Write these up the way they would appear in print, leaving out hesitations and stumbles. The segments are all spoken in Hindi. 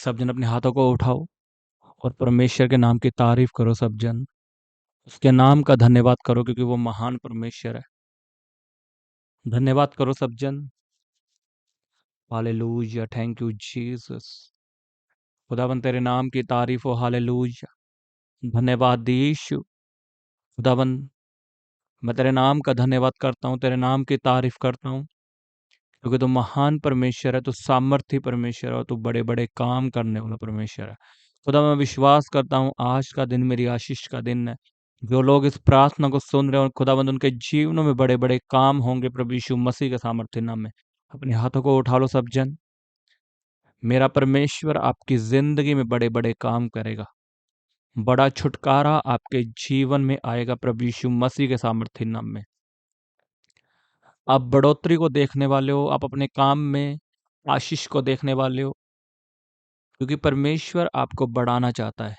सब जन अपने हाथों को उठाओ और परमेश्वर के नाम की तारीफ करो। सब जन उसके नाम का धन्यवाद करो क्योंकि वो महान परमेश्वर है। धन्यवाद करो सब जन। Hallelujah, thank you Jesus. खुदावन तेरे नाम की तारीफ हो। हालेलुया, धन्यवाद यीशु। खुदावन मैं तेरे नाम का धन्यवाद करता हूँ, तेरे नाम की तारीफ करता हूँ क्योंकि तू महान परमेश्वर है, तू सामर्थी परमेश्वर है और तू बड़े बड़े काम करने वाला परमेश्वर है। खुदा मैं विश्वास करता हूँ आज का दिन मेरी आशीष का दिन है। जो लोग इस प्रार्थना को सुन रहे हैं और खुदावंद उनके जीवनों में बड़े बड़े काम होंगे प्रभु यीशु मसीह के सामर्थ्य नाम में। अपने हाथों को उठा लो सब जन। मेरा परमेश्वर आपकी जिंदगी में बड़े बड़े काम करेगा। बड़ा छुटकारा आपके जीवन में आएगा प्रभु यीशु मसीह के सामर्थ्य नाम में। आप बढ़ोतरी को देखने वाले हो, आप अपने काम में आशीष को देखने वाले हो क्योंकि परमेश्वर आपको बढ़ाना चाहता है।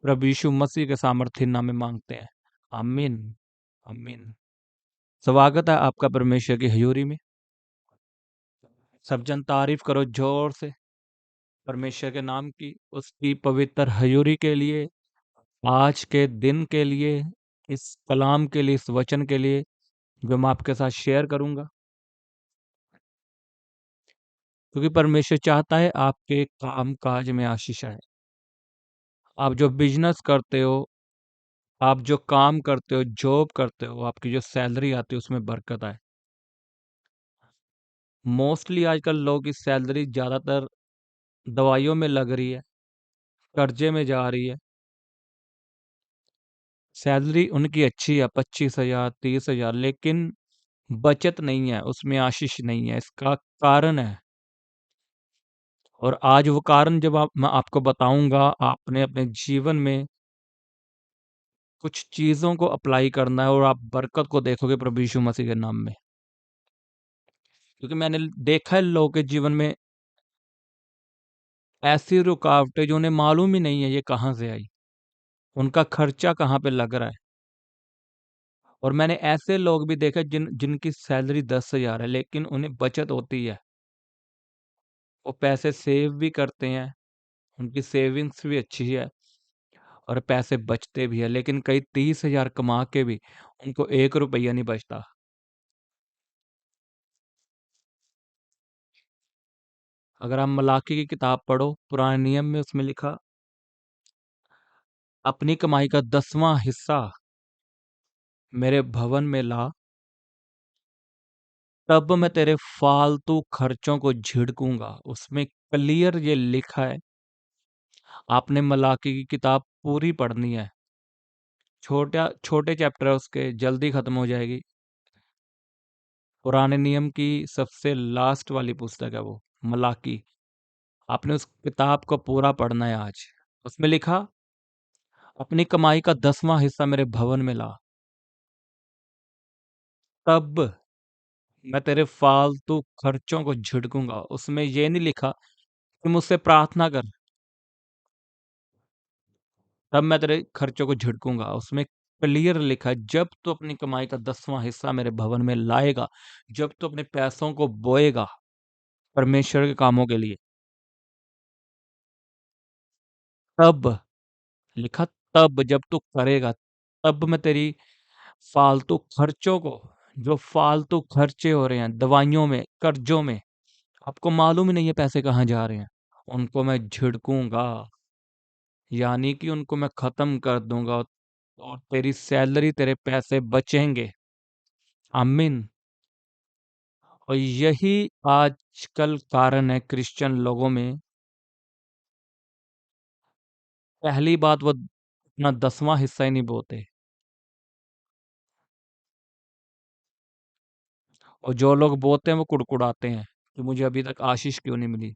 प्रभु यीशु मसीह के सामर्थ्य नाम में मांगते हैं। आमीन, आमीन। स्वागत है आपका परमेश्वर की हजूरी में। सब जन तारीफ करो जोर से परमेश्वर के नाम की, उसकी पवित्र हजूरी के लिए, आज के दिन के लिए, इस कलाम के लिए, इस वचन के लिए जो मैं आपके साथ शेयर करूंगा, क्योंकि परमेश्वर चाहता है आपके काम काज में आशीष आए। आप जो बिजनेस करते हो, आप जो काम करते हो, जॉब करते हो, आपकी जो सैलरी आती है उसमें बरकत आए। मोस्टली आजकल लोगों की सैलरी ज़्यादातर दवाइयों में लग रही है, कर्जे में जा रही है। सैलरी उनकी अच्छी है, 25,000 30,000, लेकिन बचत नहीं है, उसमें आशीष नहीं है। इसका कारण है, और आज वो कारण जब मैं आपको बताऊंगा, आपने अपने जीवन में कुछ चीजों को अप्लाई करना है और आप बरकत को देखोगे प्रभु यीशु मसीह के नाम में। क्योंकि मैंने देखा है लोगों के जीवन में ऐसी रुकावटें जो उन्हें मालूम ही नहीं है ये कहाँ से आई, उनका खर्चा कहाँ पे लग रहा है। और मैंने ऐसे लोग भी देखे जिनकी सैलरी 10,000 है लेकिन उन्हें बचत होती है, वो पैसे सेव भी करते हैं, उनकी सेविंग्स भी अच्छी है और पैसे बचते भी है, लेकिन कई 30,000 कमा के भी उनको 1 रुपया नहीं बचता। अगर आप मलाकी की किताब पढ़ो पुराने नियम में, उसमें लिखा अपनी कमाई का 10वां हिस्सा मेरे भवन में ला, तब मैं तेरे फालतू खर्चों को झिड़कूंगा। उसमें क्लियर ये लिखा है, आपने मलाकी की किताब पूरी पढ़नी है। छोटा छोटे चैप्टर है उसके, जल्दी खत्म हो जाएगी। पुराने नियम की सबसे लास्ट वाली पुस्तक है वो, मलाकी। आपने उस किताब को पूरा पढ़ना है आज। उसमें लिखा अपनी कमाई का 10वां हिस्सा मेरे भवन में ला, तब मैं तेरे फालतू खर्चों को झिड़कूंगा। उसमें ये नहीं लिखा कि मुझसे प्रार्थना कर, तब मैं तेरे खर्चों को झिड़कूंगा। उसमें क्लियर लिखा है, जब तू अपनी कमाई का 10वां हिस्सा मेरे भवन में लाएगा, जब तू अपने पैसों को बोएगा परमेश्वर के कामों के लिए, तब लिखा, तब जब तू करेगा, तब मैं तेरी फालतू खर्चों को, जो फालतू खर्चे हो रहे हैं दवाइयों में, कर्जों में, आपको मालूम ही नहीं है पैसे कहाँ जा रहे हैं, उनको मैं झिड़कूंगा। यानी कि उनको मैं खत्म कर दूंगा और तेरी सैलरी, तेरे पैसे बचेंगे। आमीन। और यही आजकल कारण है क्रिश्चियन लोगों में। पहली बात, वो अपना 10वां हिस्सा ही नहीं बोते, और जो लोग बोते हैं वो कुड़कुड़ाते हैं कि मुझे अभी तक आशीष क्यों नहीं मिली।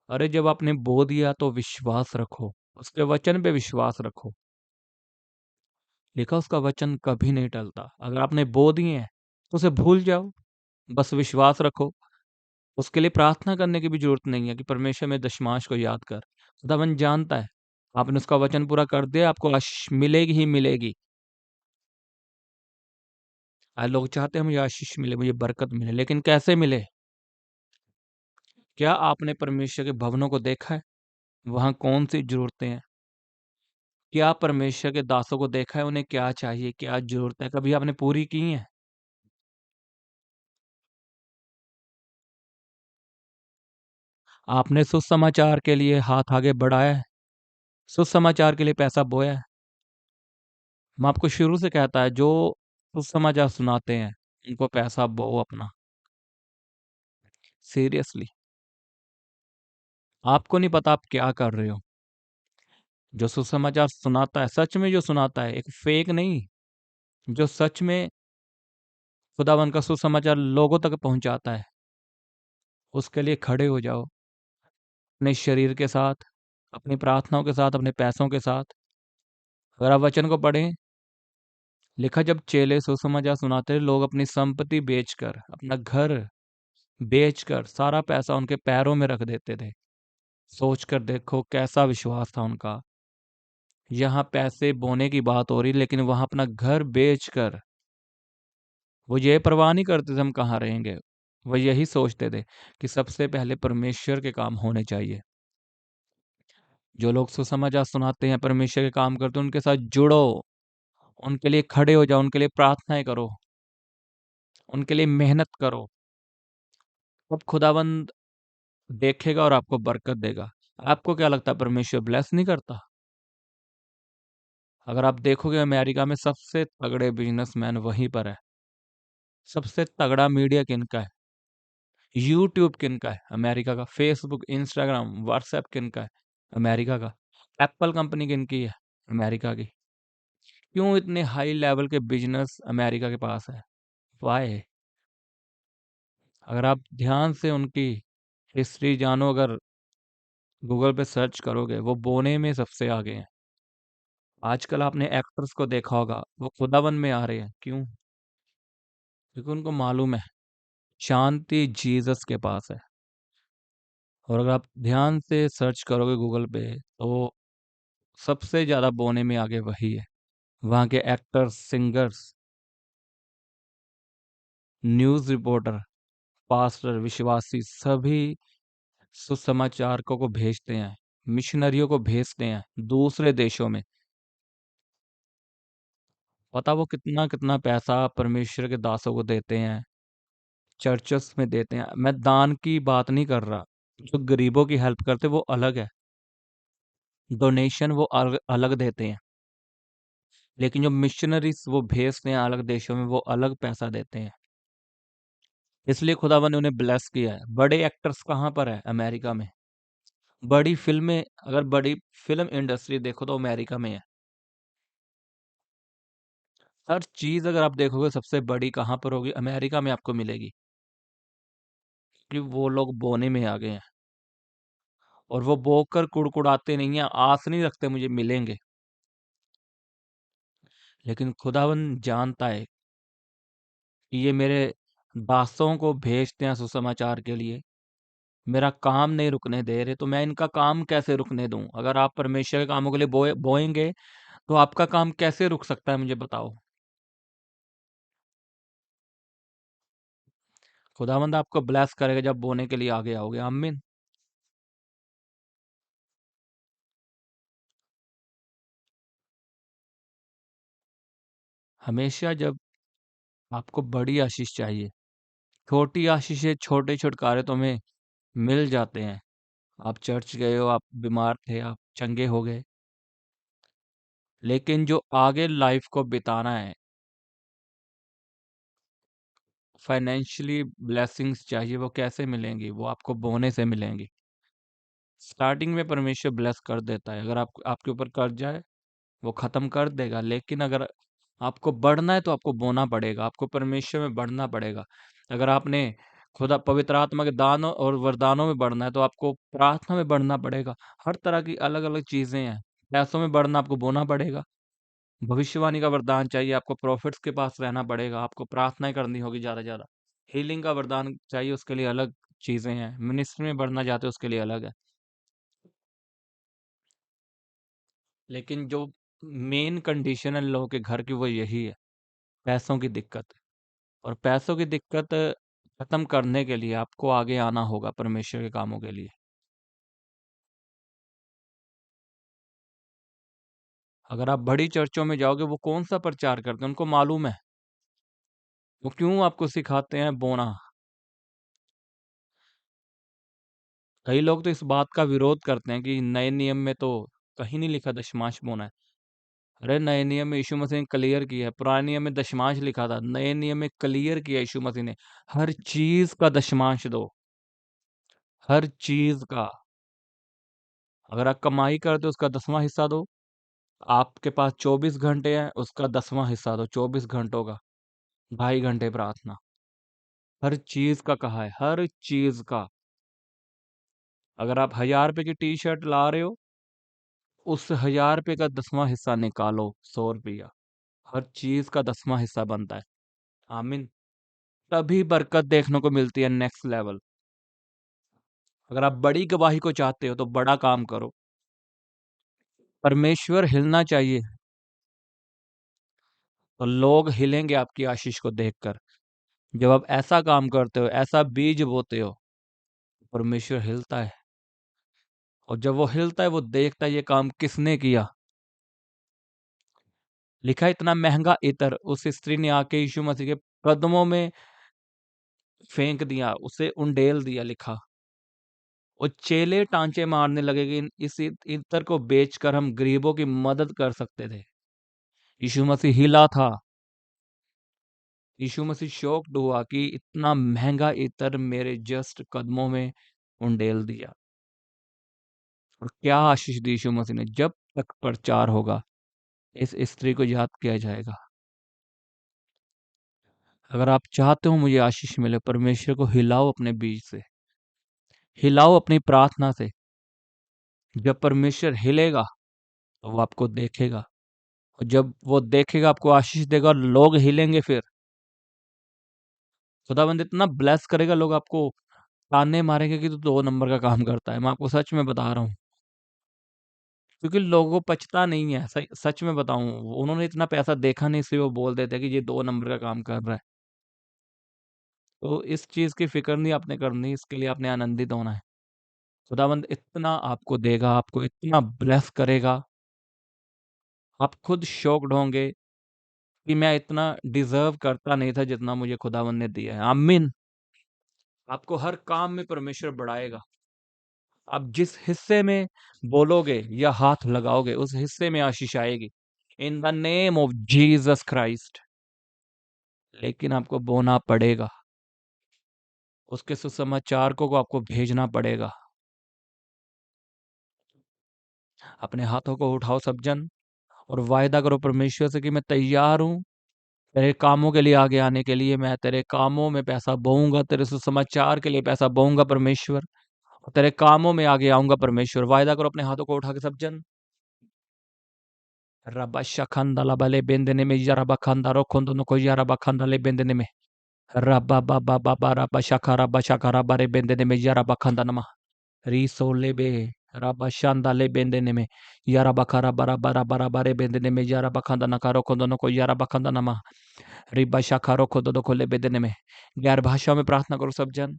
अरे जब आपने बो दिया तो विश्वास रखो, उसके वचन पे विश्वास रखो। लिखा उसका वचन कभी नहीं टलता। अगर आपने बो दिए हैं तो उसे भूल जाओ, बस विश्वास रखो। उसके लिए प्रार्थना करने की भी जरूरत नहीं है कि परमेश्वर में दशमांश को याद कर। खुदावन जानता है, आपने उसका वचन पूरा कर दिया, आपको आशीष मिलेगी ही मिलेगी। आज लोग चाहते हैं मुझे आशीष मिले, मुझे बरकत मिले, लेकिन कैसे मिले? क्या आपने परमेश्वर के भवनों को देखा है? वहाँ कौन-सी ज़रूरतें हैं? क्या परमेश्वर के दासों को देखा है, उन्हें क्या चाहिए, क्या ज़रूरत है, कभी आपने पूरी की हैं? आपने सुसमाचार के लिए हाथ आगे बढ़ाया है? सुसमाचार के लिए पैसा बोया है? मैं आपको शुरू से कहता है, जो सुसमाचार सुनाते हैं, उनको पैसा बो अपना। सीरियसली। आपको नहीं पता आप क्या कर रहे हो। जो सुसमाचार सुनाता है, सच में जो सुनाता है, एक फेक नहीं, जो सच में खुदावन का सुसमाचार लोगों तक पहुंचाता है, उसके लिए खड़े हो जाओ। अपने शरीर के साथ, अपनी प्रार्थनाओं के साथ, अपने पैसों के साथ। अगर आप वचन को पढ़ें, लिखा जब चेले सुसमाचार सुनाते, लोग अपनी संपत्ति बेचकर, अपना घर बेचकर, सारा पैसा उनके पैरों में रख देते थे। सोच कर देखो कैसा विश्वास था उनका। यहाँ पैसे बोने की बात हो रही, लेकिन वहां अपना घर बेचकर वो ये परवाह नहीं करते थे हम कहाँ रहेंगे। वो यही सोचते थे कि सबसे पहले परमेश्वर के काम होने चाहिए। जो लोग सुसमाचार सुनाते हैं, परमेश्वर के काम करते हैं, उनके साथ जुड़ो, उनके लिए खड़े हो जाओ, उनके लिए प्रार्थनाएं करो, उनके लिए मेहनत करो। तब खुदावंद देखेगा और आपको बरकत देगा। आपको क्या लगता है परमेश्वर ब्लेस नहीं करता? अगर आप देखोगे अमेरिका में सबसे तगड़े बिजनेसमैन वहीं पर है। सबसे तगड़ा मीडिया किनका है? यूट्यूब किनका है? अमेरिका का। फेसबुक, इंस्टाग्राम, व्हाट्सएप किनका है? अमेरिका का। एप्पल कंपनी किनकी है? अमेरिका की। क्यों इतने हाई लेवल के बिजनेस अमेरिका के पास है? वाई? अगर आप ध्यान से उनकी हिस्ट्री जानो, अगर गूगल पे सर्च करोगे, वो बोने में सबसे आगे हैं। आजकल आपने एक्टर्स को देखा होगा, वो खुदावन में आ रहे हैं। क्यों? क्योंकि उनको मालूम है शांति जीसस के पास है। और अगर आप ध्यान से सर्च करोगे गूगल पे, तो सबसे ज्यादा बोने में आगे वही है। वहाँ के actors, singers, news reporter, pastor, विश्वासी सभी सुसमाचारकों को भेजते हैं, मिशनरियों को भेजते हैं दूसरे देशों में। पता वो कितना कितना पैसा परमेश्वर के दासों को देते हैं, चर्चेस में देते हैं। मैं दान की बात नहीं कर रहा। जो गरीबों की हेल्प करते वो अलग है, डोनेशन वो अलग अलग देते हैं। लेकिन जो मिशनरीज वो भेजते हैं अलग देशों में, वो अलग पैसा देते हैं। इसलिए खुदावन ने उन्हें ब्लेस किया है। बड़े एक्टर्स कहाँ पर है? अमेरिका में। बड़ी फिल्में, अगर बड़ी फिल्म इंडस्ट्री देखो तो अमेरिका में है। हर चीज अगर आप देखोगे सबसे बड़ी कहाँ पर होगी? अमेरिका में आपको मिलेगी। कि वो लोग बोने में आ गए हैं, और वो बोकर कुड़कुड़ाते नहीं है, आस नहीं रखते मुझे मिलेंगे। लेकिन खुदावन जानता है कि ये मेरे दासों को भेजते हैं सुसमाचार के लिए, मेरा काम नहीं रुकने दे रहे, तो मैं इनका काम कैसे रुकने दूं? अगर आप परमेश्वर के कामों के लिए बोएंगे, तो आपका काम कैसे रुक सकता है? मुझे बताओ। खुदावंद आपको ब्लेस करेगा जब बोने के लिए आगे आओगे। आमीन। हमेशा जब आपको बड़ी आशीष चाहिए, छोटी आशीषें, छोटे छुटकारे तो हमें मिल जाते हैं। आप चर्च गए हो, आप बीमार थे, आप चंगे हो गए। लेकिन जो आगे लाइफ को बिताना है, फाइनेंशियली ब्लेसिंग्स चाहिए, वो कैसे मिलेंगी? वो आपको बोने से मिलेंगी। स्टार्टिंग में परमेश्वर ब्लेस कर देता है। अगर आप आपके ऊपर कर्जा है, वो खत्म कर देगा। लेकिन अगर आपको बढ़ना है, तो आपको बोना पड़ेगा, आपको परमेश्वर में बढ़ना पड़ेगा। अगर आपने खुदा पवित्र आत्मा के दानों और वरदानों में बढ़ना है, तो आपको प्रार्थना में बढ़ना पड़ेगा। हर तरह की अलग अलग चीजें हैं। पैसों में बढ़ना, आपको बोना पड़ेगा। भविष्यवाणी का वरदान चाहिए, आपको प्रॉफिट्स के पास रहना पड़ेगा, आपको प्रार्थनाएं करनी होगी ज्यादा ज्यादा। हीलिंग का वरदान चाहिए, उसके लिए अलग चीजें हैं। मिनिस्ट्री में बढ़ना चाहते हो, उसके लिए अलग है। लेकिन जो मेन कंडीशन है लोगों के घर की, वो यही है, पैसों की दिक्कत। और पैसों की दिक्कत खत्म करने के लिए आपको आगे आना होगा परमेश्वर के कामों के लिए। अगर आप बड़ी चर्चों में जाओगे, वो कौन सा प्रचार करते हैं उनको मालूम है। वो क्यों आपको सिखाते हैं बोना। कई लोग तो इस बात का विरोध करते हैं कि नए नियम में तो कहीं नहीं लिखा दशमांश बोना है। अरे नए नियम में यीशु मसीह ने क्लियर किया है। पुराने नियम में दशमांश लिखा था, नए नियम में क्लियर किया यीशु मसीह ने, हर चीज का दशमांश दो, हर चीज का। अगर आप कमाई करते हो उसका 10वां हिस्सा दो। आपके पास 24 घंटे हैं, उसका 10वां हिस्सा दो, 24 घंटों का 2.5 घंटे प्रार्थना। हर चीज का कहा है, हर चीज का। अगर आप 1000 रुपए की टी शर्ट ला रहे हो, उस 1000 रुपए का 10वां हिस्सा निकालो, 100 रुपया। हर चीज का 10वां हिस्सा बनता है। आमीन। तभी बरकत देखने को मिलती है नेक्स्ट लेवल। अगर आप बड़ी गवाही को चाहते हो तो बड़ा काम करो। परमेश्वर हिलना चाहिए, तो लोग हिलेंगे आपकी आशीष को देखकर। जब आप ऐसा काम करते हो, ऐसा बीज बोते हो, परमेश्वर हिलता है। और जब वो हिलता है, वो देखता है ये काम किसने किया। लिखा है, इतना महंगा इत्र उस स्त्री ने आके यीशु मसीह के कदमों में फेंक दिया, उसे उंडेल दिया। लिखा, और चेले टांचे मारने लगे कि इस इत्र को बेचकर हम गरीबों की मदद कर सकते थे। यीशु मसीह हिला था। यीशु मसीह शॉक्ड हुआ कि इतना महंगा इत्र मेरे जस्ट कदमों में उंडेल दिया। और क्या आशीष दी यीशु मसीह ने। जब तक प्रचार होगा, इस स्त्री को याद किया जाएगा। अगर आप चाहते हो मुझे आशीष मिले, परमेश्वर को हिलाओ अपने बीज से, हिलाओ अपनी प्रार्थना से। जब परमेश्वर हिलेगा तो वो आपको देखेगा, और जब वो देखेगा आपको आशीष देगा, और लोग हिलेंगे। फिर खुदाबंद इतना ब्लेस करेगा, लोग आपको ताने मारेंगे कि तू 2 नंबर का काम करता है। मैं आपको सच में बता रहा हूँ, क्योंकि लोगों को पचता नहीं है। सच में बताऊं, उन्होंने इतना पैसा देखा नहीं, इसलिए वो बोल देते हैं कि ये 2 नंबर का काम कर रहा है। तो इस चीज की फिक्र नहीं आपने करनी, इसके लिए आपने आनंदित होना है। खुदाबंद इतना आपको देगा, आपको इतना ब्लेस करेगा, आप खुद शॉक्ड होंगे कि मैं इतना डिजर्व करता नहीं था जितना मुझे खुदावंद ने दिया है। आमीन। आपको हर काम में परमेश्वर बढ़ाएगा। आप जिस हिस्से में बोलोगे या हाथ लगाओगे, उस हिस्से में आशीष आएगी, in the name of Jesus Christ. लेकिन आपको बोना पड़ेगा, उसके सुसमाचार को आपको भेजना पड़ेगा। अपने हाथों को उठाओ सब जन, और वायदा करो परमेश्वर से कि मैं तैयार हूं तेरे कामों के लिए आगे आने के लिए। मैं तेरे कामों में पैसा बोऊंगा, तेरे सुसमाचार के लिए पैसा बोऊंगा परमेश्वर, और तेरे कामों में आगे आऊंगा परमेश्वर। वायदा करो अपने हाथों को उठा के सब जन। रबा शखंदा लबले बेंदने में, यरबा खंदा रो खोंदो नो को, यरबा खंदा ले बेंदने में, रबा बाबा बाबा रबा शखा रबा रे बेंदने में, यरबा खंदा नमा, रीसो लेबे, रबा शांदा ले बेंदने में, यरबा खरा बरा बरा बरा बारे बेंदने में, यरबा खंदा नकारो खोंदो नो को, यरबा खंदा नमा, रिबा शखा रो खोंदो नो को ले बेंदने में। गैर भाषा में प्रार्थना करो सब जन।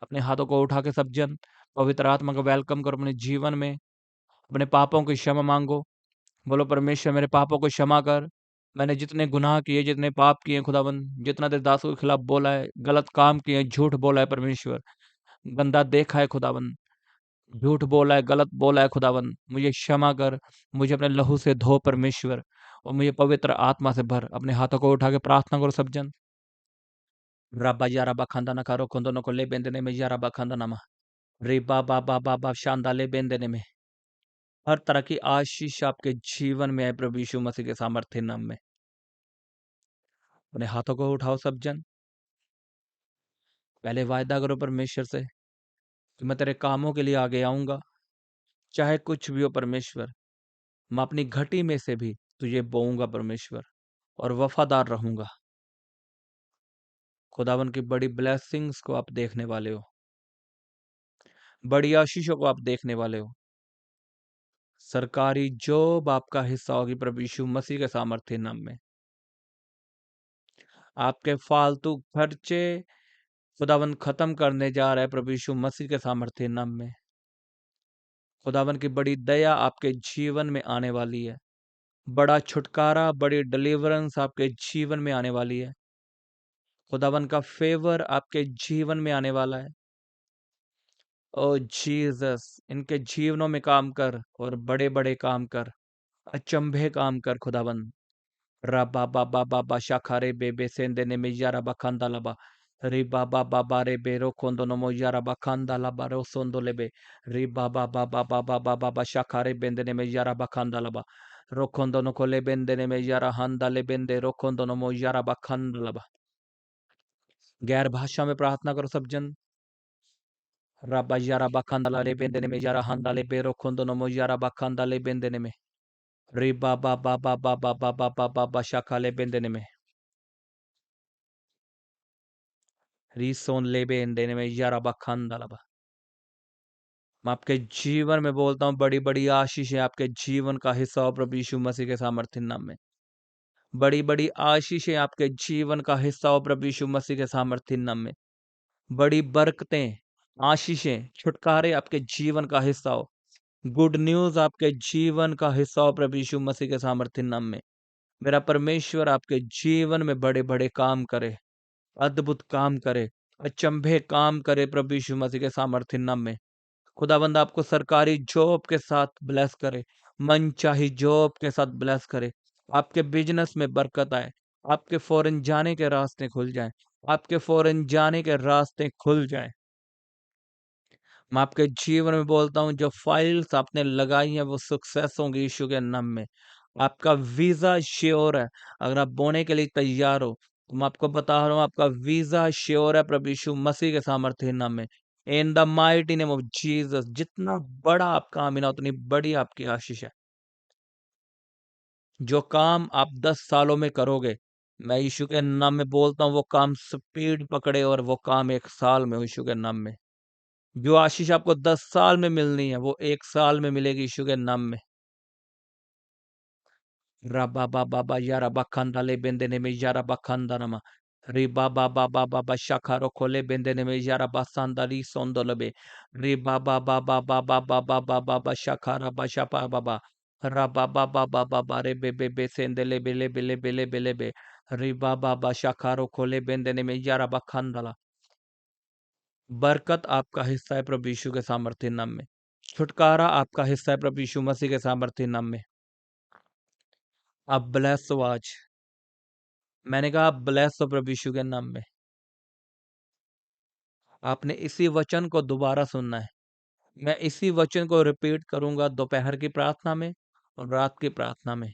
अपने हाथों को उठा के सब जन पवित्र आत्मा को वेलकम करो अपने जीवन में। अपने पापों की क्षमा मांगो। बोलो, परमेश्वर मेरे पापों को क्षमा कर। मैंने जितने गुनाह किए, जितने पाप किए खुदाबंद, जितना तेरे दासों के खिलाफ बोला है, गलत काम किए, झूठ बोला है परमेश्वर, गंदा देखा है खुदाबंद, झूठ बोला है, गलत बोला है खुदाबंद, मुझे क्षमा कर। मुझे अपने लहू से धो परमेश्वर, और मुझे पवित्र आत्मा से भर। अपने हाथों को उठा के प्रार्थना करो सब जन। रब्बा या रब्बा खंदा ना करो खुंदो न को ले बेंदने में, या रब्बा खंदा नमा, रे बाबा बाबा बाबा शांदा ले बेंदने में। हर तरह की आशीष आपके जीवन में है प्रभु यीशु मसीह के सामर्थ्य नाम में। अपने हाथों को उठाओ सब जन। पहले वायदा करो परमेश्वर से कि मैं तेरे कामों के लिए आगे आऊंगा, चाहे कुछ भी हो परमेश्वर। मैं अपनी घटी में से भी तुझे बोऊंगा परमेश्वर, और वफादार रहूंगा। खुदावन की बड़ी ब्लेसिंग्स को आप देखने वाले हो, बड़ी आशीषों को आप देखने वाले हो। सरकारी जॉब आपका हिस्सा होगी प्रभु यीशु मसीह के सामर्थ्य नाम में। आपके फालतू खर्चे खुदावन खत्म करने जा रहा है प्रभु यीशु मसीह के सामर्थ्य नाम में। खुदावन की बड़ी दया आपके जीवन में आने वाली है। बड़ा छुटकारा, बड़ी डिलीवरेंस आपके जीवन में आने वाली है। खुदावन का फेवर आपके जीवन में आने वाला है। ओ जीसस, इनके जीवनों में काम कर और बड़े बड़े काम कर, अचंभे काम कर खुदावन। रबा बाबा बाबा शाखारे बेबे सेंदे ने में यारा बखांदा लबा। री बाबा बाबा रे बेरो कोंदो नमो यारा बखांदा लबा रो सोंदो लेबे। री बाबा बाबा बाबा बाबा शाखारे बेंदे ने में यारा बखांदा लबा। रोखोंदो नो कोले बेंदे ने में यारा हांदा ले बेंदे रोखोंदो नमो यारा बखांदा लबा। गैर भाषा में प्रार्थना करो सब जन। रबा यारा बखांदा ला रे बेंदे ने में यारा हांदा ले बेरो खोंदो नमो यारा बखांदा ले बेंदे ने में। री बाबा बाबा बाबा बाबा बाबा शाखा ले बेंदे ने में। रीसोन लेबे इन देने में यारा बखांदा लबा। मैं आपके जीवन में बोलता हूँ बड़ी बड़ी आशीष है आपके जीवन का हिस्सा हो प्रभु यीशु मसीह के सामर्थ्य नाम में। बड़ी बड़ी आशीष है आपके जीवन का हिस्सा हो प्रभु यीशु मसीह के सामर्थ्य नाम में। बड़ी बरकतें, आशीषें, छुटकारे आपके जीवन का हिस्सा हो। गुड न्यूज आपके जीवन का हिस्सा हो प्रभु यीशु मसीह के सामर्थ्य नाम में। मेरा परमेश्वर आपके जीवन में बड़े बड़े काम करे, अद्भुत काम करे, अचंभे काम करे प्रभु यीशु मसीह के सामर्थ्य नाम में। खुदाबंद आपको सरकारी जॉब के साथ ब्लेस करे, मनचाही जॉब के साथ ब्लेस करे। आपके बिजनेस में बरकत आए, आपके फॉरेन जाने के रास्ते खुल जाएं, आपके फॉरेन जाने के रास्ते खुल जाएं। मैं आपके जीवन में बोलता हूँ जो फाइल्स आपने लगाई हैं वो सक्सेस होंगी यीशु के नाम में। आपका वीजा श्योर है। अगर आप बोने के लिए तैयार हो तो मैं आपको बता रहा हूँ आपका वीजा श्योर है प्रभु यीशु मसीह के सामर्थ्य नाम में। In the mighty name of Jesus. जितना बड़ा आपका आमीना उतनी बड़ी आपकी आशीष है। जो काम आप 10 सालों में करोगे, मैं यीशु के नाम में बोलता हूँ वो काम स्पीड पकड़े और वो काम 1 साल में हो यीशु के नाम में। जो आशीष आपको 10 साल में मिलनी है वो 1 साल में मिलेगी यीशु के नाम में। Rabba baba ba yara bakanda le bendene me yara bakanda nama. Riba baba baba ba shakaro kole bendene me yara basanda li sondolebe. Riba baba baba baba baba baba shakara ba shapa baba. Rabba baba baba ba re be be be sendele bele bele bele bele be. Riba baba shakaro kole bendene में यारा बखंडला। बरकत आपका हिस्सा है प्रभु यीशु के सामर्थ्य नाम में। छुटकारा आपका हिस्सा है प्रभु यीशु मसीह के सामर्थ्य नाम में। आप ब्लेस हो आज। मैंने कहा आप ब्लेस हो प्रभु यीशु के नाम में। आपने इसी वचन को दोबारा सुनना है। मैं इसी वचन को रिपीट करूंगा दोपहर की प्रार्थना में और रात की प्रार्थना में,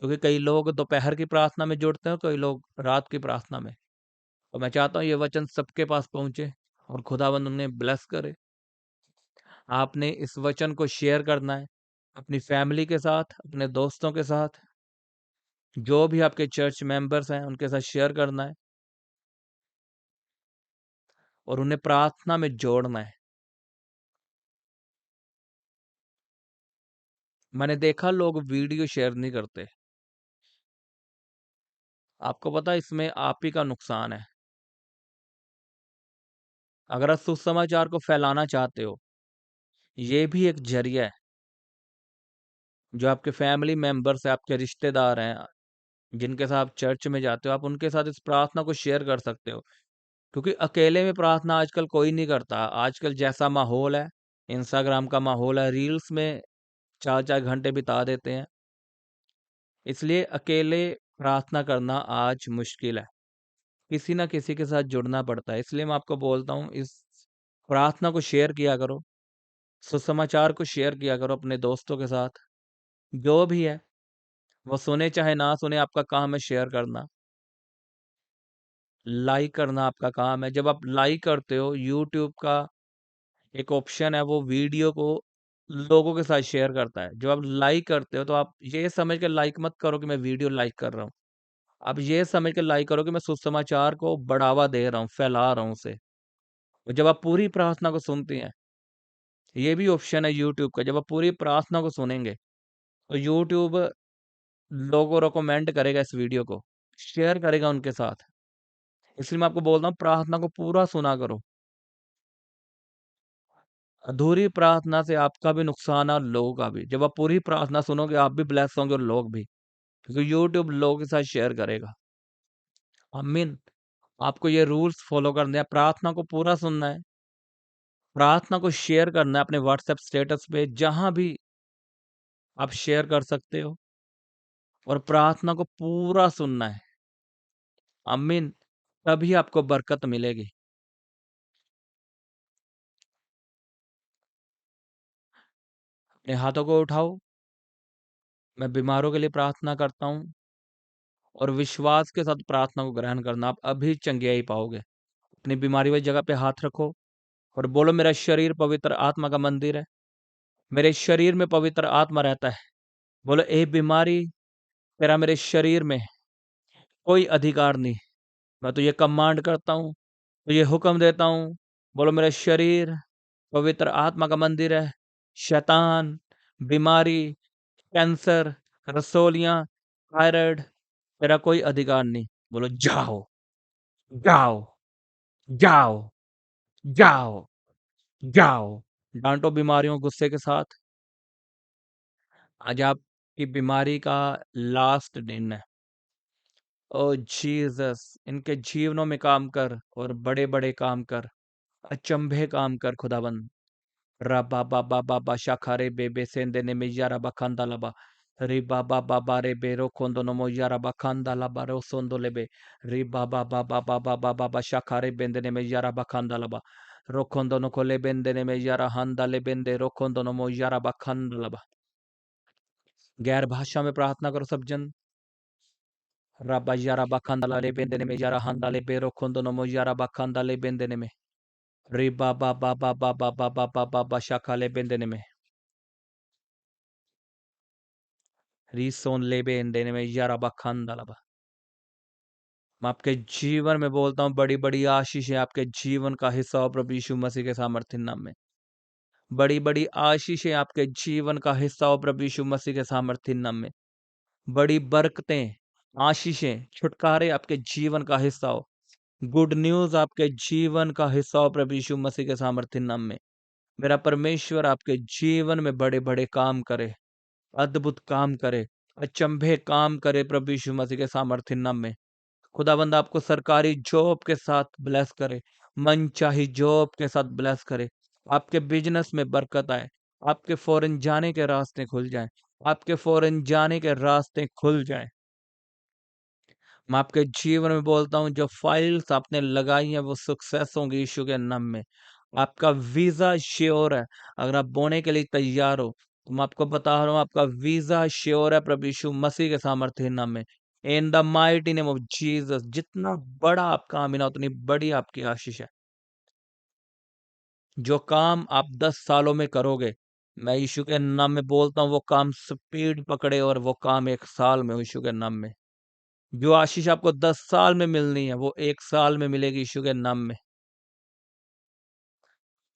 क्योंकि कई लोग दोपहर की प्रार्थना में जुड़ते हैं, कई लोग रात की प्रार्थना में। तो मैं चाहता हूँ ये वचन सबके पास पहुंचे और खुदावंद उन्हें ब्लेस करे। आपने इस वचन को शेयर करना है अपनी फैमिली के साथ, अपने दोस्तों के साथ, जो भी आपके चर्च मेंबर्स हैं उनके साथ शेयर करना है और उन्हें प्रार्थना में जोड़ना है। मैंने देखा लोग वीडियो शेयर नहीं करते। आपको पता है इसमें आप ही का नुकसान है। अगर आप सुसमाचार को फैलाना चाहते हो, ये भी एक जरिया है। जो आपके फैमिली मेंबर्स है, आपके रिश्तेदार हैं, जिनके साथ आप चर्च में जाते हो, आप उनके साथ इस प्रार्थना को शेयर कर सकते हो। क्योंकि अकेले में प्रार्थना आजकल कोई नहीं करता। आजकल जैसा माहौल है, इंस्टाग्राम का माहौल है, रील्स में 4-4 घंटे बिता देते हैं। इसलिए अकेले प्रार्थना करना आज मुश्किल है। किसी ना किसी के साथ जुड़ना पड़ता है। इसलिए मैं आपको बोलता हूँ इस प्रार्थना को शेयर किया करो, सुसमाचार को शेयर किया करो अपने दोस्तों के साथ। जो भी है वो सुने चाहे ना सुने, आपका काम है शेयर करना, लाइक करना आपका काम है। जब आप लाइक करते हो, यूट्यूब का एक ऑप्शन है वो वीडियो को लोगों के साथ शेयर करता है। जब आप लाइक करते हो तो आप ये समझ के लाइक मत करो कि मैं वीडियो लाइक कर रहा हूँ। आप ये समझ के लाइक करो कि मैं सुसमाचार को बढ़ावा दे रहा हूँ, फैला रहा हूँ उसे। और जब आप पूरी प्रार्थना को सुनते हैं, ये भी ऑप्शन है यूट्यूब का, जब आप पूरी प्रार्थना को सुनेंगे तो यूट्यूब लोगों को रिकमेंड करेगा, इस वीडियो को शेयर करेगा उनके साथ। इसलिए मैं आपको बोल रहा हूँ प्रार्थना को पूरा सुना करो। अधूरी प्रार्थना से आपका भी नुकसान है और लोगों का भी। जब आप पूरी प्रार्थना सुनोगे आप भी ब्लेस होंगे और लोग भी, क्योंकि यूट्यूब लोगों के साथ शेयर करेगा। आमीन। आपको ये रूल्स फॉलो करने हैं, प्रार्थना को पूरा सुनना है, प्रार्थना को शेयर करना है अपने व्हाट्सएप स्टेटस पे, जहां भी आप शेयर कर सकते हो, और प्रार्थना को पूरा सुनना है। आमीन। तभी आपको बरकत मिलेगी। अपने हाथों को उठाओ। मैं बीमारों के लिए प्रार्थना करता हूँ, और विश्वास के साथ प्रार्थना को ग्रहण करना, आप अभी चंगियाई पाओगे। अपनी बीमारी वाली जगह पे हाथ रखो और बोलो, मेरा शरीर पवित्र आत्मा का मंदिर है, मेरे शरीर में पवित्र आत्मा रहता है। बोलो, ए बीमारी, तेरा मेरे शरीर में कोई अधिकार नहीं। मैं तो ये कमांड करता हूँ, तो ये हुक्म देता हूँ। बोलो, मेरा शरीर पवित्र आत्मा का मंदिर है। शैतान, बीमारी, कैंसर, रसोलियां, थायराइड, तेरा कोई अधिकार नहीं। बोलो, जाओ, जाओ, जाओ, जाओ, जाओ। डांटो बीमारियों को गुस्से के साथ। आज आपकी बीमारी का लास्ट दिन है। ओ जीसस, इनके जीवनों में काम कर और बड़े बड़े काम कर, अचंभे काम कर खुदाबंद। रबा बाबा बाबा शाखारे बेबे सेंदे ने में यारा बखांदा लबा। री बाबा बाबा रे बेरो खोंदो नमो यारा बखांदा लबा रो सोंदो लेबे। री बाबा बाबा बाबा बाबा शाखारे बेंदे ने में यारा बखांदा लबा। रोखोंदो नो कोले बेंदे ने में यारा हंदा ले बेंदे रोखोंदो नमो यारा बखांदा लबा। गैर भाषा में प्रार्थना करो सब जन। रबा यारा बखांदा ले बेंदे ने में यारा हंदा ले बेरो खोंदो नमो यारा बखांदा ले बेंदे ने में। री बाबा बाबा बाबा बाबा बाबा शाखा ले बेंदे ने में। रीसोन लेबे इन देने में यारा बखांदा लबा। मैं आपके जीवन में बोलता हूँ, बड़ी बड़ी आशीष है आपके जीवन का हिस्सा हो प्रभु यीशु मसीह के सामर्थ्य नाम में। बड़ी बड़ी आशीष है आपके जीवन का हिस्सा हो प्रभु यीशु मसीह के सामर्थ्य नाम में। बड़ी बरकतें, आशीषें, छुटकारे आपके जीवन का हिस्सा हो। गुड न्यूज आपके जीवन का हिस्सा हो प्रभु यीशु मसीह के सामर्थ्य नाम में। मेरा परमेश्वर आपके जीवन में बड़े बड़े काम करे, अद्भुत काम करे, अचंभे काम करे प्रभु यीशु मसीह के सामर्थ्य नाम में। खुदाबंद आपको सरकारी जॉब के साथ ब्लेस करे, मनचाही जॉब के साथ ब्लेस करे, आपके बिजनेस में बरकत आए, आपके फॉरेन जाने के रास्ते खुल जाएं, आपके फॉरेन जाने के रास्ते खुल जाएं। मैं आपके जीवन में बोलता हूँ, जो फाइल्स आपने लगाई हैं वो सक्सेस होंगी यीशु के नाम में। आपका वीजा श्योर है। अगर आप बोने के लिए तैयार हो, तो मैं आपको बता रहा हूँ, आपका वीजा श्योर है प्रभु यीशु मसीह के सामर्थ्य नाम में। In the mighty name of Jesus. जितना बड़ा आपका आमीन है, उतनी बड़ी आपकी आशीष है। जो काम आप 10 सालों में करोगे, मैं यीशु के नाम में बोलता हूँ, वो काम स्पीड पकड़े और वो काम 1 साल में हो यीशु के नाम में। जो आशीष आपको 10 साल में मिलनी है, वो 1 साल में मिलेगी यीशु के नाम में।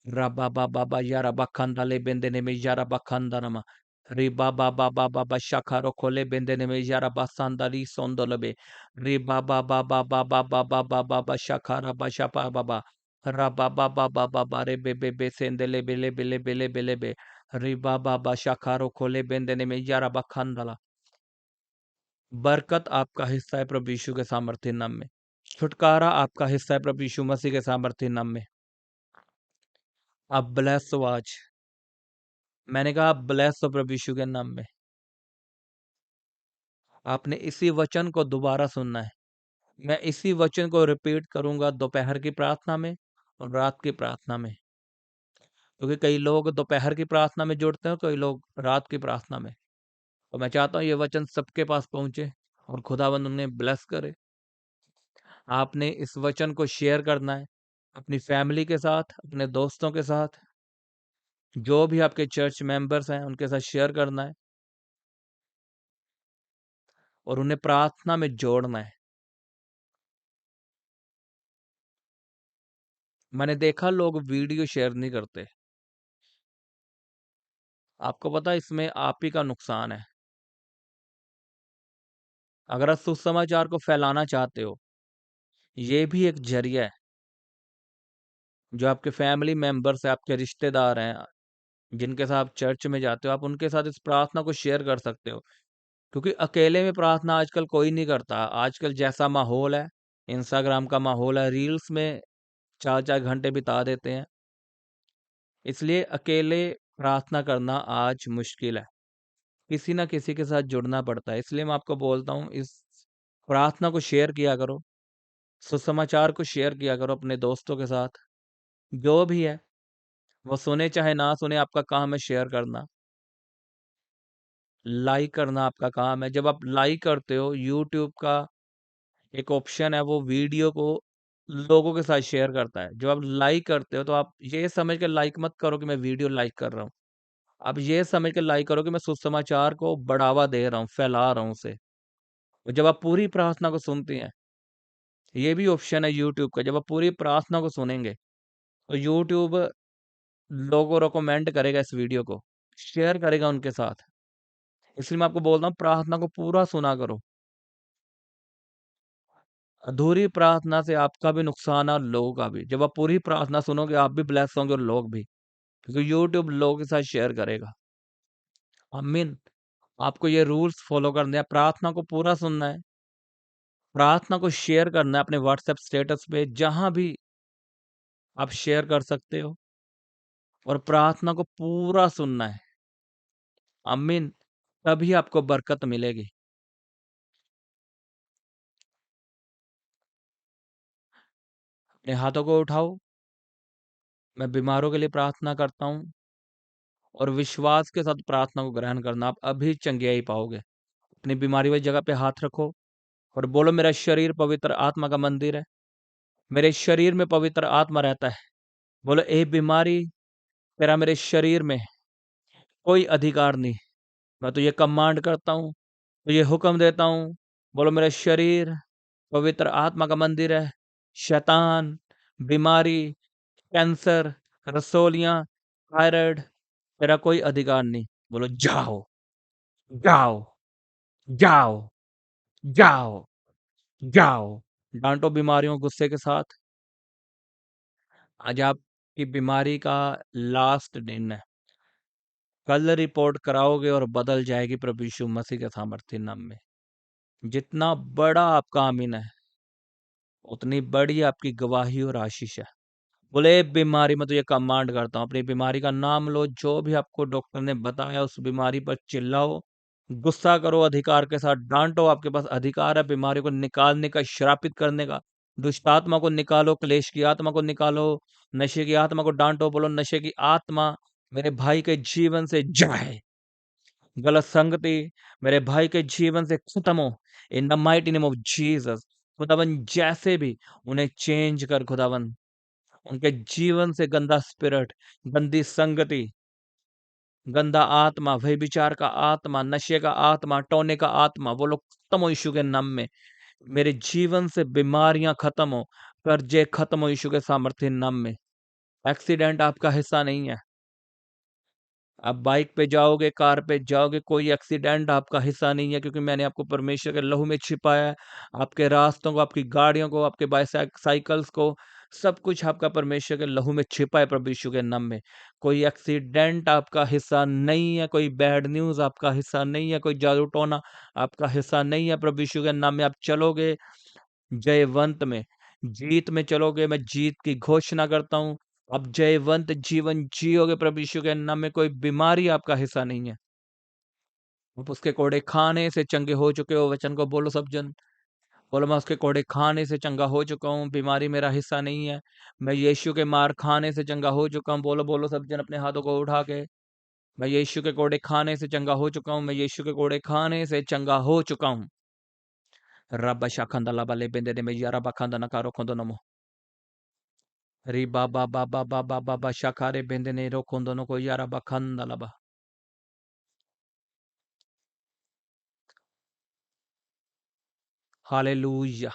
Rabba baba ba yara bakanda le bendene me yara bakanda nama. Riba baba baba ba shakaro kole bendene me yara basanda ri sondolebe. Riba baba baba baba baba ba shakara ba shapa baba. Rabba baba baba re be be sendele bele bele bele bele be. Riba baba shakaro kole bendene में यारा बखांदला। बरकत आपका हिस्सा है प्रभु यीशु के सामर्थ्य नाम में। छुटकारा आपका हिस्सा है प्रभु यीशु मसीह के सामर्थ्य नाम में। आप ब्लेस हो आज। मैंने कहा आप ब्लेस हो प्रभु यीशु के नाम में। आपने इसी वचन को दोबारा सुनना है। मैं इसी वचन को रिपीट करूंगा दोपहर की प्रार्थना में और रात की प्रार्थना में, क्योंकि कई लोग दोपहर की प्रार्थना में जुड़ते हैं, कई लोग रात की प्रार्थना में। तो मैं चाहता हूँ ये वचन सबके पास पहुंचे और खुदावंद उन्हें ब्लेस करे। आपने इस वचन को शेयर करना है अपनी फैमिली के साथ, अपने दोस्तों के साथ, जो भी आपके चर्च मेंबर्स हैं उनके साथ शेयर करना है और उन्हें प्रार्थना में जोड़ना है। मैंने देखा लोग वीडियो शेयर नहीं करते। आपको पता है इसमें आप ही का नुकसान है। अगर आप सुसमाचार को फैलाना चाहते हो, ये भी एक जरिया है। जो आपके फैमिली मेंबर्स है, आपके रिश्तेदार हैं, जिनके साथ आप चर्च में जाते हो, आप उनके साथ इस प्रार्थना को शेयर कर सकते हो। क्योंकि अकेले में प्रार्थना आजकल कोई नहीं करता। आजकल जैसा माहौल है, इंस्टाग्राम का माहौल है, रील्स में 4-4 घंटे बिता देते हैं। इसलिए अकेले प्रार्थना करना आज मुश्किल है। किसी ना किसी के साथ जुड़ना पड़ता है। इसलिए मैं आपको बोलता हूँ, इस प्रार्थना को शेयर किया करो, सुसमाचार को शेयर किया करो अपने दोस्तों के साथ। जो भी है, वो सुने चाहे ना सुने, आपका काम है शेयर करना, लाइक करना आपका काम है। जब आप लाइक करते हो, यूट्यूब का एक ऑप्शन है, वो वीडियो को लोगों के साथ शेयर करता है। जब आप लाइक करते हो, तो आप ये समझ के लाइक मत करो कि मैं वीडियो लाइक कर रहा हूँ। आप ये समझ के लाइक करो कि मैं सुसमाचार को बढ़ावा दे रहा हूँ, फैला रहा हूँ उसे। और जब आप पूरी प्रार्थना को सुनते हैं, ये भी ऑप्शन है यूट्यूब का, जब आप पूरी प्रार्थना को सुनेंगे, तो यूट्यूब लोगों को रिकमेंड करेगा इस वीडियो को, शेयर करेगा उनके साथ। इसलिए मैं आपको बोल रहा हूँ, प्रार्थना को पूरा सुना करो। अधूरी प्रार्थना से आपका भी नुकसान है और लोगों का भी। जब आप पूरी प्रार्थना सुनोगे, आप भी ब्लेस होंगे और लोग भी, क्योंकि यूट्यूब लोगों के साथ शेयर करेगा। आमीन। आपको ये रूल्स फॉलो करने हैं, प्रार्थना को पूरा सुनना है, प्रार्थना को शेयर करना है अपने व्हाट्सएप स्टेटस पे, जहां भी आप शेयर कर सकते हो, और प्रार्थना को पूरा सुनना है। आमीन। तभी आपको बरकत मिलेगी। अपने हाथों को उठाओ। मैं बीमारों के लिए प्रार्थना करता हूँ, और विश्वास के साथ प्रार्थना को ग्रहण करना, आप अभी चंगियाई पाओगे। अपनी बीमारी वाली जगह पे हाथ रखो और बोलो, मेरा शरीर पवित्र आत्मा का मंदिर है, मेरे शरीर में पवित्र आत्मा रहता है। बोलो, ए बीमारी, तेरा मेरे शरीर में कोई अधिकार नहीं। मैं तो ये कमांड करता हूँ, तो ये हुक्म देता हूँ। बोलो, मेरा शरीर पवित्र आत्मा का मंदिर है। शैतान, बीमारी, कैंसर, रसोलियां, थायराइड, तेरा कोई अधिकार नहीं। बोलो, जाओ, जाओ, जाओ, जाओ, जाओ। डांटो बीमारियों को गुस्से के साथ। आज आपकी बीमारी का लास्ट दिन है। कल रिपोर्ट कराओगे और बदल जाएगी प्रभु यीशु मसीह के सामर्थ्य नाम में। जितना बड़ा आपका आमीन है, उतनी बड़ी आपकी गवाही और आशीष है। बोले, बीमारी में तो ये कमांड करता हूँ, अपनी बीमारी का नाम लो, जो भी आपको डॉक्टर ने बताया उस बीमारी पर चिल्लाओ, गुस्सा करो, अधिकार के साथ डांटो। आपके पास अधिकार है बीमारी को निकालने का, श्रापित करने का। दुष्ट आत्मा को निकालो, क्लेश की आत्मा को निकालो, नशे की आत्मा को डांटो। बोलो, नशे की आत्मा मेरे भाई के जीवन से जाए, गलत संगति मेरे भाई के जीवन से खत्म हो, in the mighty name of Jesus. खुदावन, जैसे भी उन्हें चेंज कर खुदावन, उनके जीवन से गंदा स्पिरिट, गंदी संगति, गंदा आत्मा, व्यभिचार का आत्मा, नशे का आत्मा, टोने का आत्मा, वो लोग खत्म हो यीशु के नाम में। मेरे जीवन से बीमारियां खत्म हो, कर्जे खत्म हो यीशु के सामर्थ्य नाम में। एक्सीडेंट आपका हिस्सा नहीं है। आप बाइक पे जाओगे, कार पे जाओगे, कोई एक्सीडेंट आपका हिस्सा नहीं है, क्योंकि मैंने आपको परमेश्वर के लहू में छिपाया है। आपके रास्तों को, आपकी गाड़ियों को, आपके बाईसाइकिल्स को, सब कुछ आपका परमेश्वर के लहू में छिपा है प्रभु यीशु के नाम में। कोई एक्सीडेंट आपका हिस्सा नहीं है, कोई बैड न्यूज आपका हिस्सा नहीं है, कोई जादू टोना आपका हिस्सा नहीं है। प्रभु यीशु के नाम में आप चलोगे जयवंत में, जीत में चलोगे। मैं जीत की घोषणा करता हूँ। आप जयवंत जीवन जियोगे प्रभु यीशु के नाम में। कोई बीमारी आपका हिस्सा नहीं है। आप उसके कोड़े खाने से चंगे हो चुके हो। वचन को बोलो सब जन। बोलो, मैं उसके कोड़े खाने से चंगा हो चुका हूँ, बीमारी मेरा हिस्सा नहीं है। मैं यीशु के मार खाने से चंगा हो चुका हूँ। बोलो बोलो सब जन अपने हाथों को उठा के। मैं यीशु के कोड़े खाने से चंगा हो चुका हूँ। मैं यीशु के कोड़े खाने से चंगा हो चुका हूँ। रब्बा शाखंदा लबा ले बेंदे में यारा बखंदा नकारो खोंदो नमो। री बाबा बाबा बाबा बाबा शाखारे बेंदे ने रो खोंदो नो को यारा बखंदा लबा। हालेलुया।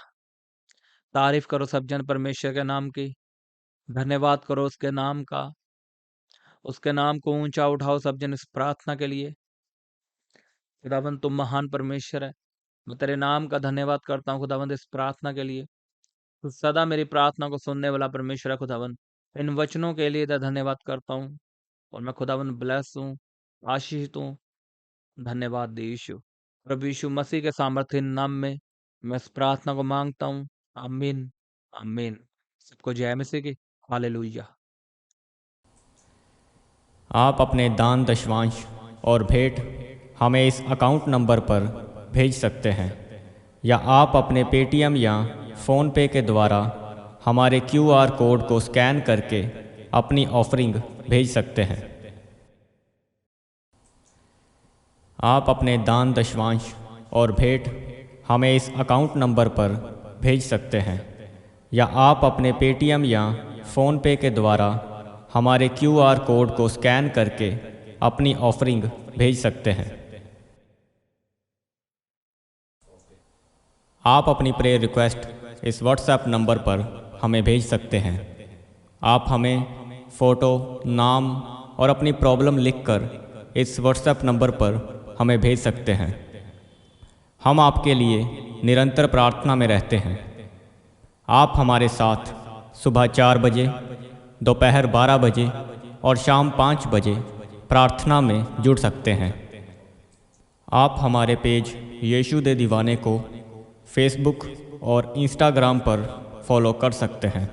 तारीफ करो सब जन परमेश्वर के नाम की। धन्यवाद करो उसके नाम का। उसके नाम को ऊंचा उठाओ सब जन इस प्रार्थना के लिए। खुदावंद, तुम महान परमेश्वर है। मैं तेरे नाम का धन्यवाद करता हूँ खुदावंद, इस प्रार्थना के लिए। तो सदा मेरी प्रार्थना को सुनने वाला परमेश्वर है खुदावन। इन वचनों के लिए धन्यवाद करता हूँ और मैं खुदावन ब्लेस हूँ, आशीषित हूँ। धन्यवाद दे यीशु। प्रभु यीशु मसीह के सामर्थ्य नाम में मैं इस प्रार्थना को मांगता हूँ। आमीन, आमीन। सबको जय मसीह की। हालेलुया। आप अपने दान दशवांश और भेंट हमें इस अकाउंट नंबर पर भेज सकते हैं या आप अपने पेटीएम या फ़ोन पे के द्वारा हमारे क्यूआर कोड को स्कैन करके अपनी ऑफरिंग भेज सकते हैं। आप अपने दान दशवांश और भेंट हमें इस अकाउंट नंबर पर भेज सकते हैं या आप अपने पेटीएम या फ़ोन पे के द्वारा हमारे क्यूआर कोड को स्कैन करके अपनी ऑफरिंग भेज सकते हैं। आप अपनी प्रेयर रिक्वेस्ट इस व्हाट्सएप नंबर पर हमें भेज सकते हैं। आप हमें फ़ोटो, नाम और अपनी प्रॉब्लम लिखकर इस व्हाट्सएप नंबर पर हमें भेज सकते हैं। हम आपके लिए निरंतर प्रार्थना में रहते हैं। आप हमारे साथ सुबह 4 बजे, दोपहर 12 बजे और शाम 5 बजे प्रार्थना में जुड़ सकते हैं। आप हमारे पेज यीशु दे दीवाने को फेसबुक और इंस्टाग्राम पर फॉलो कर सकते हैं।